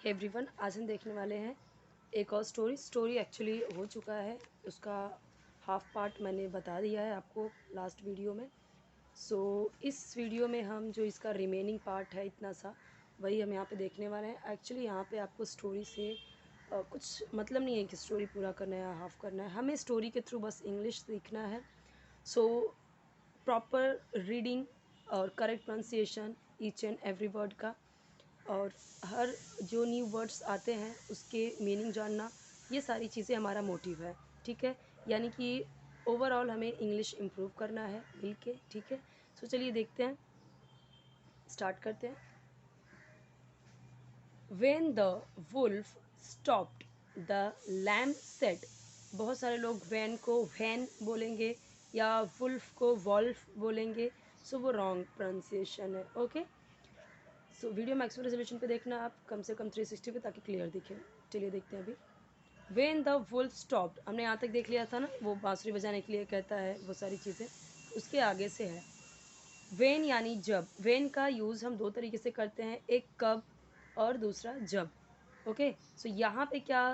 Hey everyone, आज हम देखने वाले हैं एक और स्टोरी एक्चुअली हो चुका है, उसका हाफ पार्ट मैंने बता दिया है आपको लास्ट वीडियो में। सो इस वीडियो में हम जो इसका रिमेनिंग पार्ट है इतना सा, वही हम यहाँ पे देखने वाले हैं। एक्चुअली यहाँ पे आपको स्टोरी से कुछ मतलब नहीं है कि स्टोरी पूरा करना है या हाफ करना है, हमें स्टोरी के थ्रू बस इंग्लिश सीखना है। सो प्रॉपर रीडिंग और correct pronunciation each and every word का, और हर जो न्यू वर्ड्स आते हैं उसके मीनिंग जानना, ये सारी चीज़ें हमारा मोटिव है। ठीक है, यानी कि ओवरऑल हमें इंग्लिश इम्प्रूव करना है मिल के। ठीक है, सो चलिए देखते हैं, स्टार्ट करते हैं। When the wolf stopped, the lamb said। बहुत सारे लोग वैन को वैन बोलेंगे या वुल्फ को वॉल्फ बोलेंगे, सो वो रॉन्ग प्रोनाउंसिएशन है। Okay, so video maximum resolution पे देखना आप, कम से कम 360 पे, ताकि क्लियर दिखे। चलिए देखते हैं अभी। वेन द वुल्फ स्टॉप्ड, हमने यहाँ तक देख लिया था ना, वो बांसुरी बजाने के लिए कहता है, वो सारी चीज़ें उसके आगे से है। वेन यानी जब। वेन का यूज़ हम दो तरीके से करते हैं, एक कब और दूसरा जब। ओके, सो यहाँ पे क्या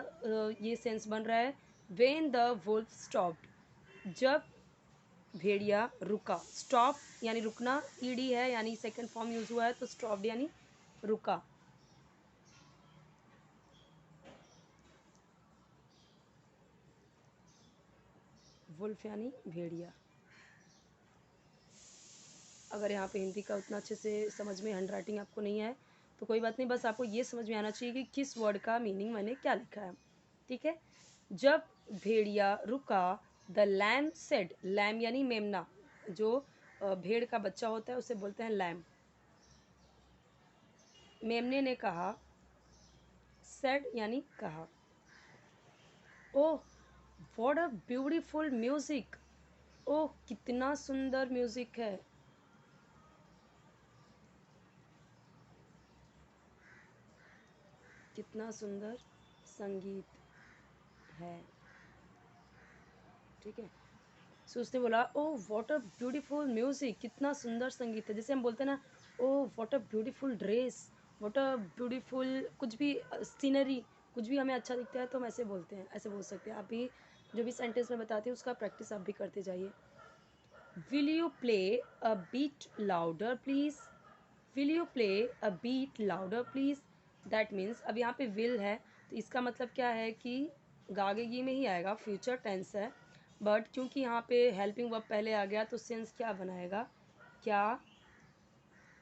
ये सेंस बन रहा है, वेन द वुल्फ स्टॉप्ड, जब भेड़िया रुका। स्टॉप यानी रुकना, ईडी है यानी सेकंड फॉर्म यूज़ हुआ है, तो स्टॉप्ड यानी रुका। वुल्फ यानी भेड़िया। अगर यहाँ पे हिंदी का उतना अच्छे से समझ में हैंड राइटिंग आपको नहीं है तो कोई बात नहीं, बस आपको ये समझ में आना चाहिए कि किस वर्ड का मीनिंग मैंने क्या लिखा है। ठीक है, जब भेड़िया रुका, द लैम सेड। लैम यानी मेमना, जो भेड़ का बच्चा होता है उसे बोलते हैं लैम। मेमने ने कहा, सेड यानी कहा। Oh what a beautiful music, oh कितना सुंदर म्यूजिक है। कितना सुंदर संगीत है। ठीक है, सो उसने बोला, ओह व्हाट अ ब्यूटीफुल म्यूजिक, कितना सुंदर संगीत है। जैसे हम बोलते हैं ना, ओह what a beautiful dress, what a beautiful कुछ भी सीनरी, कुछ भी हमें अच्छा दिखता है तो हम ऐसे बोलते हैं, ऐसे बोल सकते हैं। आप भी जो भी सेंटेंस में बताते हैं उसका प्रैक्टिस आप भी करते जाइए। Will you play a beat louder please, will you play a beat louder please. That means, अब यहाँ पे विल है तो इसका मतलब क्या है कि गागेगी में ही आएगा, फ्यूचर टेंस है, बट क्योंकि यहाँ पे हेल्पिंग वर्ब पहले आ गया तो सेंस क्या बनाएगा, क्या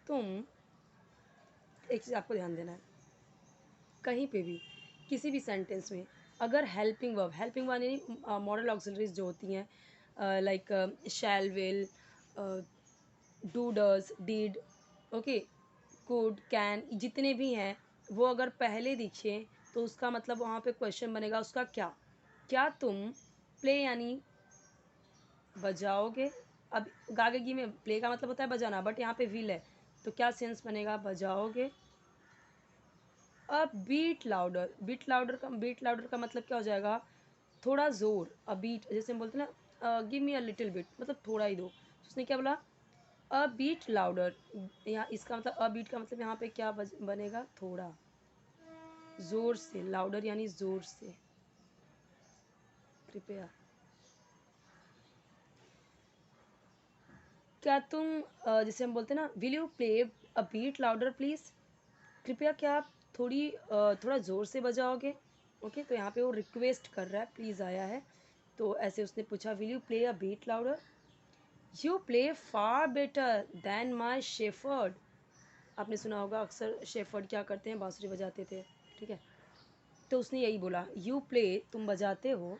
तुम। एक चीज़ आपको ध्यान देना है, कहीं पे भी किसी भी सेंटेंस में अगर हेल्पिंग वर्ब यानी मॉडल ऑक्सिलरीज जो होती हैं, like shall, will, do, does, did, okay, could, can, जितने भी हैं, वो अगर पहले दिखे तो उसका मतलब वहाँ पे क्वेश्चन बनेगा उसका क्या। क्या तुम प्ले यानी बजाओगे। अब गागेगी में प्ले का मतलब होता है बजाना, बट यहाँ पे विल है तो क्या सेंस बनेगा, बजाओगे। अब बीट लाउडर का मतलब क्या हो जाएगा, थोड़ा ज़ोर। अ बीट, जैसे हम बोलते हैं ना, give me a little bit, मतलब थोड़ा ही दो। तो उसने क्या बोला, अ बीट लाउडर। यहाँ इसका मतलब, अ बीट का मतलब यहाँ पे क्या बनेगा, थोड़ा ज़ोर से। लाउडर यानी ज़ोर से, कृपया। क्या तुम जैसे हम बोलते हैं ना, will you play a beat louder please, कृपया क्या आप थोड़ा ज़ोर से बजाओगे। ओके, तो यहाँ पे वो रिक्वेस्ट कर रहा है, प्लीज़ आया है, तो ऐसे उसने पूछा, will you play a beat louder. You play far better than my shepherd. आपने सुना होगा अक्सर शेफर्ड क्या करते हैं, बांसुरी बजाते थे। ठीक है, तो उसने यही बोला, यू प्ले, तुम बजाते हो।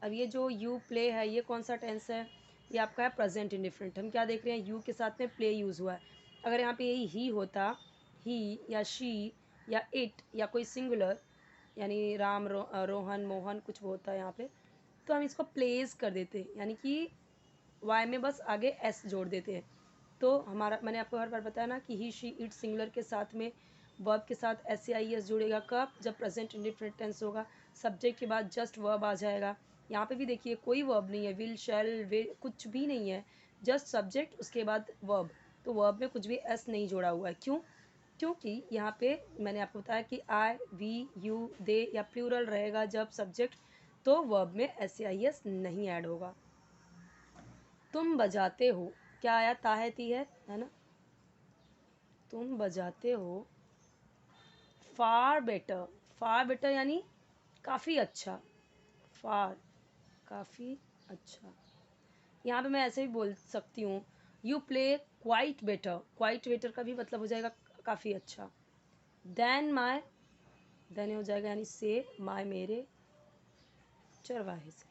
अब ये जो यू प्ले है ये कौन सा टेंस है, ये आपका है प्रेजेंट इंडिफरेंट। हम क्या देख रहे हैं, यू के साथ में प्ले यूज़ हुआ है। अगर यहाँ पे यही ही होता, ही या शी या इट या कोई सिंगुलर, यानी राम, रोहन, मोहन, कुछ वो होता है यहाँ पे, तो हम इसको प्लेस कर देते, यानी कि वाई में बस आगे एस जोड़ देते हैं। तो हमारा, मैंने आपको हर बार बताया ना कि ही, शी, इट सिंगुलर के साथ में वर्ब के साथ एस से आई एस जुड़ेगा, कब, जब प्रेजेंट इंडिफरेंट टेंस होगा। सब्जेक्ट के बाद जस्ट वर्ब आ जाएगा। यहाँ पे भी देखिए कोई वर्ब नहीं है, विल, शैल, वे, कुछ भी नहीं है, जस्ट सब्जेक्ट उसके बाद वर्ब। तो वर्ब में कुछ भी एस नहीं जोड़ा हुआ है, क्यों, क्योंकि यहाँ पे मैंने आपको बताया कि आई, वी, यू, दे या प्लूरल रहेगा जब सब्जेक्ट, तो वर्ब में एस आई एस नहीं ऐड होगा। तुम बजाते हो, क्या आया, ताहती है ना। तुम बजाते हो, फार बेटर, फार बेटर यानी काफ़ी अच्छा, फार काफ़ी अच्छा। यहाँ पे मैं ऐसे भी बोल सकती हूँ, you play quite better, quite better का भी मतलब हो जाएगा काफ़ी अच्छा। देन माई, देन हो जाएगा यानी से, माई मेरे चरवाहे से।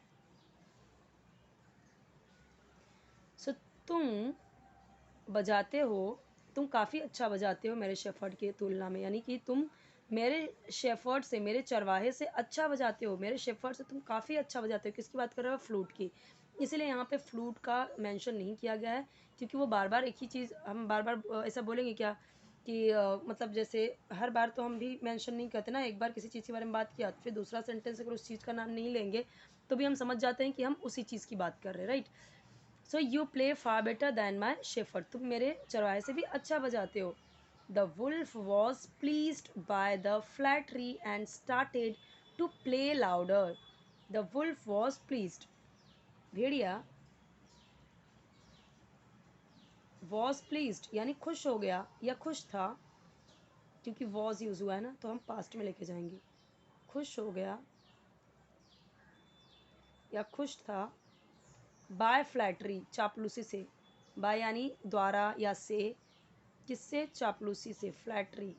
सो तुम बजाते हो, तुम काफ़ी अच्छा बजाते हो मेरे शेफर्ड की तुलना में, यानी कि तुम मेरे शेफर्ड से, मेरे चरवाहे से अच्छा बजाते हो, मेरे शेफर्ड से तुम काफ़ी अच्छा बजाते हो। किसकी बात कर रहे हो, फ्लूट की। इसीलिए यहाँ पे फ्लूट का मेंशन नहीं किया गया है, क्योंकि वो बार बार एक ही चीज़ हम बार बार ऐसा बोलेंगे क्या कि मतलब जैसे हर बार तो हम भी मेंशन नहीं करते ना, एक बार किसी चीज़ के बारे में बात किया फिर दूसरा सेंटेंस अगर उस चीज़ का नाम नहीं लेंगे तो भी हम समझ जाते हैं कि हम उसी चीज़ की बात कर रहे हैं, right. So you play far better than my shepherd, तुम मेरे चरवाहे से भी अच्छा बजाते हो। The wolf was pleased by the flattery and started to play louder. The wolf was pleased, भेड़िया वॉज प्लीज्ड यानी खुश हो गया या खुश था, क्योंकि वॉज यूज हुआ है ना तो हम पास्ट में लेके जाएंगे, खुश हो गया या खुश था, बाय फ्लैटरी चापलूसी से, बाय यानी द्वारा या से, किससे, चापलूसी से, फ्लैटरी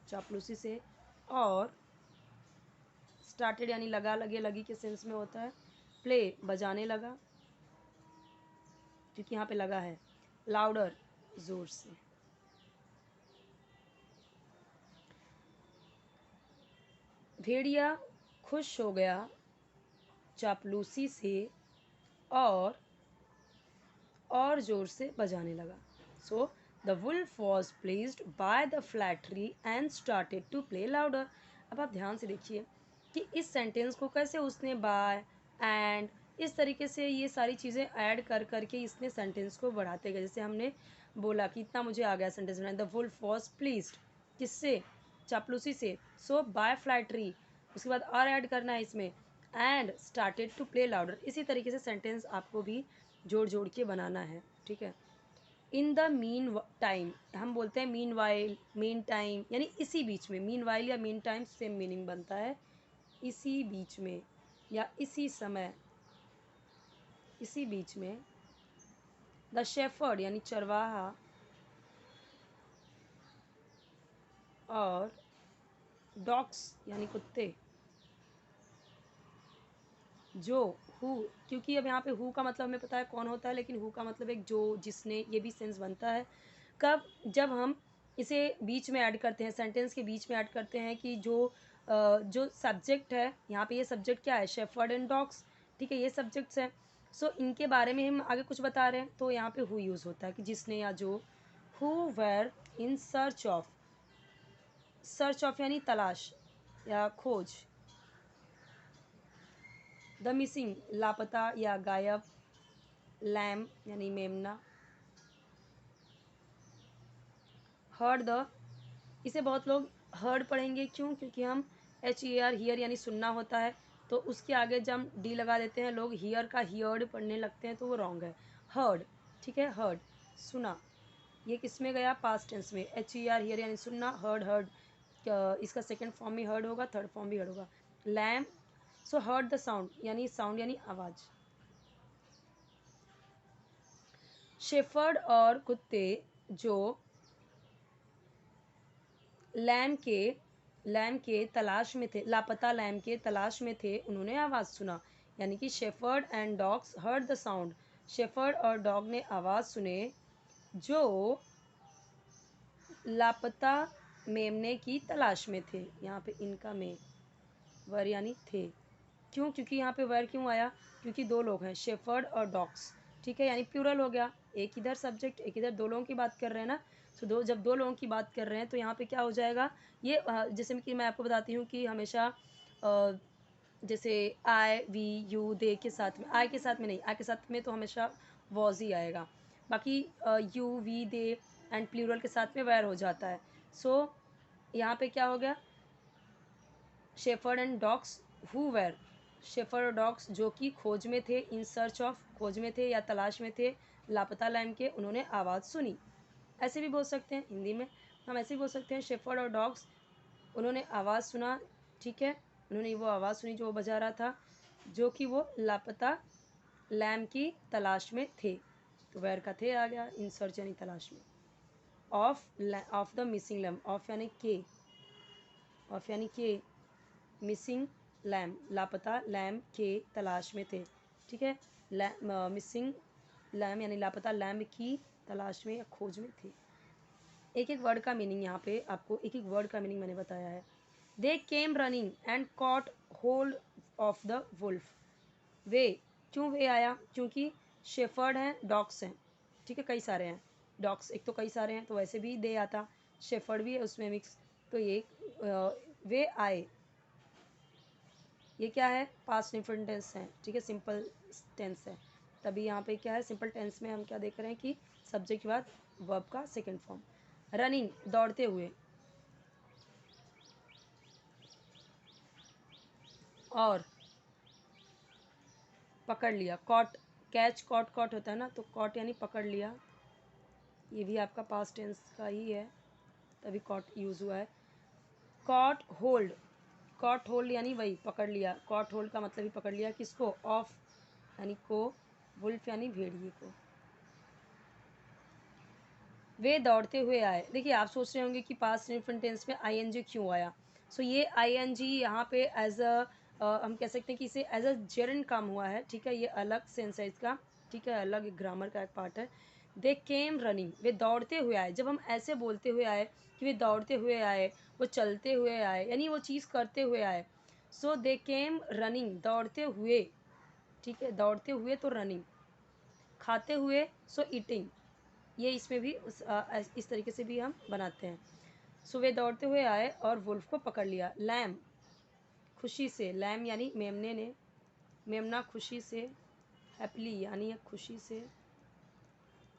चापलूसी से। और स्टार्टेड यानी लगा, लगे, लगी के सेंस में होता है। प्ले बजाने लगा, क्योंकि यहाँ पे लगा है। लाउडर जोर से। भेड़िया खुश हो गया चापलूसी से और जोर से बजाने लगा। So the wolf was pleased by the flattery and started to play louder. अब आप ध्यान से देखिए कि इस सेंटेंस को कैसे उसने बाय, एंड, इस तरीके से ये सारी चीज़ें ऐड कर करके इसने सेंटेंस को बढ़ाते गए। जैसे हमने बोला कि इतना मुझे आ गया सेंटेंस बनाने, द वुल्फ वॉज प्लीज्ड किससे, चापलूसी से। सो बाय फ्लैटरी, उसके बाद और ऐड करना है इसमें, and started to play louder. इसी तरीके से सेंटेंस आपको भी जोड़ जोड़ के बनाना है, ठीक है। इन द मीन टाइम, हम बोलते हैं मीन वाइल, मीन टाइम यानी इसी बीच में, मीन वाइल या मीन टाइम सेम मीनिंग बनता है, इसी बीच में या इसी समय, इसी बीच में। द शेफर्ड यानी चरवाहा और डॉग्स यानी कुत्ते, जो, हु, क्योंकि अब यहाँ पे हु का मतलब हमें पता है कौन होता है, लेकिन हु का मतलब एक जो, जिसने, ये भी सेंस बनता है कब, जब हम इसे बीच में ऐड करते हैं, सेंटेंस के बीच में ऐड करते हैं कि जो सब्जेक्ट है, यहाँ पे ये सब्जेक्ट क्या है, शेफर्ड एंड डॉग्स, ठीक है, ये सब्जेक्ट्स हैं। सो इनके बारे में हम आगे कुछ बता रहे हैं तो यहाँ पे हु यूज़ होता है कि जिसने या जो। Who were in search of, search of यानी तलाश या खोज। द मिसिंग लापता या गायब, लैम यानी मेमना। हर्ड द, इसे बहुत लोग हर्ड पढ़ेंगे, क्यों, क्योंकि हम एच ई आर, हियर यानी सुनना होता है, तो उसके आगे जब हम डी लगा देते हैं लोग हियर का हियर्ड पढ़ने लगते हैं, तो वो रॉन्ग है। हर्ड, ठीक है, हर्ड सुना, ये किस में गया, पास्ट टेंस में, एच ई आर हियर यानी सुनना, हर्ड हर्ड, इसका सेकेंड फॉर्म भी हर्ड होगा, थर्ड फॉर्म भी हर्ड होगा। Lamb, so heard the sound यानी आवाज़। शेफर्ड और कुत्ते जो लैम के लैम के तलाश में थे, लापता लैम के तलाश में थे, उन्होंने आवाज़ सुना, यानी कि shepherd and dogs heard the sound, shepherd और डॉग ने आवाज़ सुने जो लापता मेमने की तलाश में थे। यहाँ पे इनका में वर यानी थे, क्यों, क्योंकि यहाँ पे वर क्यों आया, क्योंकि दो लोग हैं, शेफर्ड और डॉग्स, ठीक है, यानी प्लूरल हो गया, एक इधर सब्जेक्ट एक इधर, दो लोगों की बात कर रहे हैं ना। सो जब दो लोगों की बात कर रहे हैं तो यहाँ पे क्या हो जाएगा, ये जैसे कि मैं आपको बताती हूँ कि हमेशा जैसे आई, वी, यू, दे के साथ में, आई के साथ में नहीं, आई के साथ में तो हमेशा वॉज ही आएगा, बाकी you we they and plural के साथ में वेयर हो जाता है। सो यहाँ पे क्या हो गया, shepherd and dogs who were, shepherd और डॉग्स जो कि खोज में थे, इन सर्च ऑफ खोज में थे या तलाश में थे लापता लैम के, उन्होंने आवाज़ सुनी। ऐसे भी बोल सकते हैं हिंदी में, हम ऐसे भी बोल सकते हैं शेफर्ड और डॉग्स उन्होंने आवाज़ सुना, ठीक है, उन्होंने वो आवाज़ सुनी जो वो बजा रहा था, जो कि वो लापता लैम की तलाश में थे। तो वेयर का थे आ गया, इन सर्च यानी तलाश में। Of the missing lamb, of यानी के, ऑफ यानी के, मिसिंग लैम लापता लैम के तलाश में थे, ठीक है। मिसिंग लैम यानी लापता लैम की तलाश में या खोज में थे। एक एक वर्ड का मीनिंग यहाँ पे आपको, एक एक वर्ड का मीनिंग मैंने बताया है। They came running and caught hold of the wolf. Way, क्यों वे आया, क्योंकि शेफर्ड हैं, डॉग्स हैं, ठीक है, कई सारे हैं डॉग्स, एक तो कई सारे हैं तो वैसे भी दे आता, शेफर्ड भी है उसमें मिक्स, तो ये वे आए, ये क्या है, पास्ट इंफिनिट टेंस है, ठीक है, सिंपल टेंस है। तभी यहाँ पे क्या है, सिंपल टेंस में हम क्या देख रहे हैं कि सब्जेक्ट के बाद वर्ब का सेकंड फॉर्म। रनिंग, दौड़ते हुए, और पकड़ लिया, कॉट, कैच कॉट कॉट होता है ना, तो कॉट यानी पकड़ लिया, ये भी आपका पास्ट टेंस का ही है, तभी कॉट यूज़ हुआ है। कॉट होल्ड, कॉट होल्ड यानी वही पकड़ लिया, कॉट होल्ड का मतलब ही पकड़ लिया, किसको, ऑफ यानी को, वुल्फ यानी भेड़िए को। वे दौड़ते हुए आए, देखिए आप सोच रहे होंगे कि पास्ट इनफिनिट टेंस में आईएनजी क्यों आया। सो ये आईएनजी यहाँ पे एज अ हम कह सकते हैं कि इसे एज अ जेरंड काम हुआ है, ठीक है, ये अलग सेंस है इसका, ठीक है, अलग ग्रामर का एक पार्ट है। दे केम रनिंग, वे दौड़ते हुए आए, जब हम ऐसे बोलते हुए आए कि वे दौड़ते हुए आए, वो चलते हुए आए, यानी वो चीज़ करते हुए आए। सो दे केम रनिंग, दौड़ते हुए, ठीक है, दौड़ते हुए तो रनिंग, खाते हुए सो ईटिंग, ये इसमें भी इस तरीके से भी हम बनाते हैं। सुबह दौड़ते हुए आए और वुल्फ को पकड़ लिया। लैम, खुशी से, लैम यानी मेमने ने, मेमना खुशी से, हैप्पीली यानी खुशी से।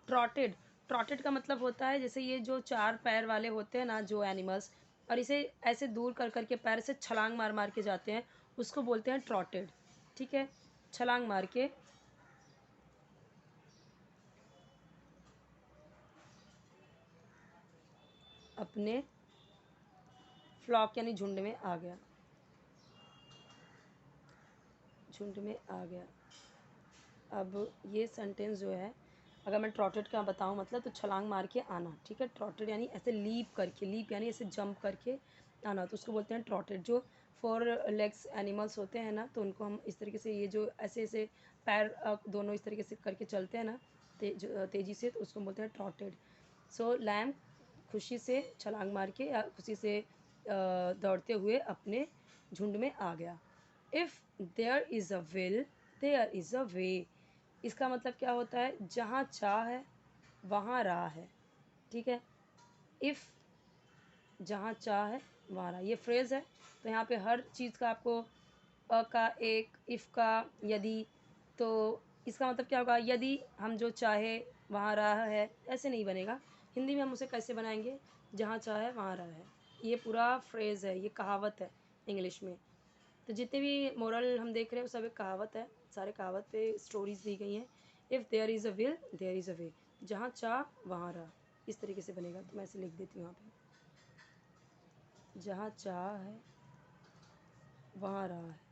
ट्रॉटेड, ट्रॉटेड का मतलब होता है जैसे ये जो चार पैर वाले होते हैं ना जो एनिमल्स, और इसे ऐसे दूर कर करके पैर से छलांग मार मार के जाते हैं, उसको बोलते हैं ट्रॉटेड, ठीक है, छलांग मार के। अपने फ्लॉक यानी झुंड में आ गया, झुंड में आ गया। अब ये सेंटेंस जो है, अगर मैं ट्रॉटेड का बताऊँ मतलब, तो छलांग मार के आना, ठीक है, ट्रॉटेड यानी ऐसे लीप करके, लीप यानी ऐसे जंप करके आना, तो उसको बोलते हैं ट्रॉटेड। जो 4 लेग्स एनिमल्स होते हैं ना, तो उनको हम इस तरीके से, ये जो ऐसे ऐसे पैर दोनों इस तरीके से करके चलते हैं ना तेज़ी से, तो उसको बोलते हैं ट्रॉटेड। सो लैम खुशी से छलांग मार के या खुशी से दौड़ते हुए अपने झुंड में आ गया। If there is a will there is a way, इसका मतलब क्या होता है, जहाँ चाह है वहाँ राह है, ठीक है। इफ़, जहाँ चाह है वहाँ राह, ये फ्रेज़ है, तो यहाँ पे हर चीज़ का आपको अ का, एक, इफ़ का, यदि, तो इसका मतलब क्या होगा, यदि हम जो चाहे वहाँ राह है, ऐसे नहीं बनेगा। हिंदी में हम उसे कैसे बनाएंगे, जहाँ चाहे वहाँ राह है, ये पूरा फ्रेज़ है, ये कहावत है इंग्लिश में। तो जितने भी मोरल हम देख रहे हैं वो सब एक कहावत है, सारे कहावत पे स्टोरीज दी गई हैं। If there is a will there is a way, जहाँ चाह वहाँ राह, इस तरीके से बनेगा, तो मैं ऐसे लिख देती हूँ यहाँ पे, जहाँ चाह है वहाँ राह है।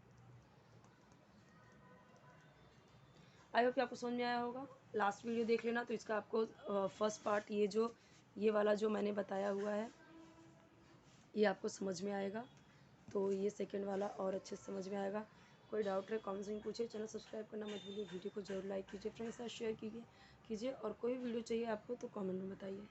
आई होप कि आपको समझ में आया होगा। लास्ट वीडियो देख लेना, तो इसका आपको फर्स्ट पार्ट, ये वाला जो मैंने बताया हुआ है, ये आपको समझ में आएगा, तो ये सेकंड वाला और अच्छे से समझ में आएगा। कोई डाउट है कमेंट्स में पूछिए, चैनल सब्सक्राइब करना मत भूलिए, वीडियो को जरूर लाइक कीजिए, फ्रेंड्स के साथ शेयर कीजिए और कोई वीडियो चाहिए आपको तो कमेंट में बताइए।